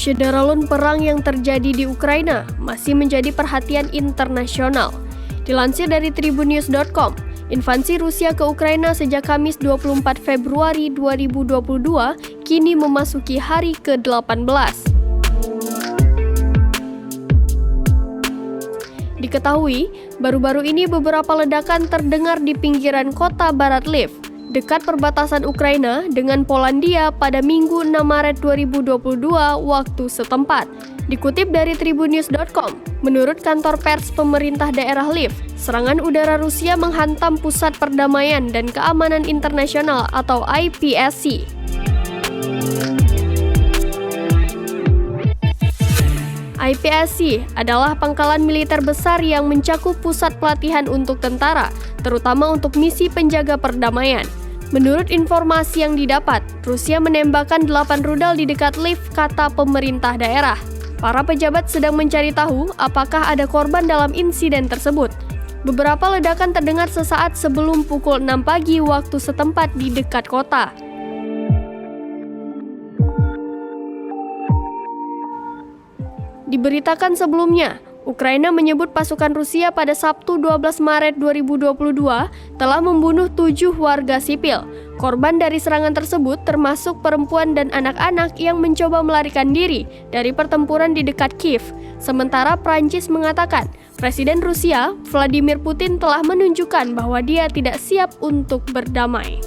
Syederalun perang yang terjadi di Ukraina masih menjadi perhatian internasional. Dilansir dari tribunnews.com, invasi Rusia ke Ukraina sejak Kamis 24 Februari 2022 kini memasuki hari ke-18. Diketahui, baru-baru ini beberapa ledakan terdengar di pinggiran kota Barat Lviv, dekat perbatasan Ukraina dengan Polandia pada Minggu 6 Maret 2022 waktu setempat. Dikutip dari tribunnews.com, menurut kantor pers pemerintah daerah Lviv, serangan udara Rusia menghantam Pusat Perdamaian dan Keamanan Internasional atau IPSC. IPSC adalah pangkalan militer besar yang mencakup pusat pelatihan untuk tentara, terutama untuk misi penjaga perdamaian. Menurut informasi yang didapat, Rusia menembakkan 8 rudal di dekat Lviv, kata pemerintah daerah. Para pejabat sedang mencari tahu apakah ada korban dalam insiden tersebut. Beberapa ledakan terdengar sesaat sebelum pukul 6 pagi waktu setempat di dekat kota. Diberitakan sebelumnya, Ukraina menyebut pasukan Rusia pada Sabtu 12 Maret 2022 telah membunuh 7 warga sipil. Korban dari serangan tersebut termasuk perempuan dan anak-anak yang mencoba melarikan diri dari pertempuran di dekat Kiev. Sementara Prancis mengatakan, Presiden Rusia, Vladimir Putin telah menunjukkan bahwa dia tidak siap untuk berdamai.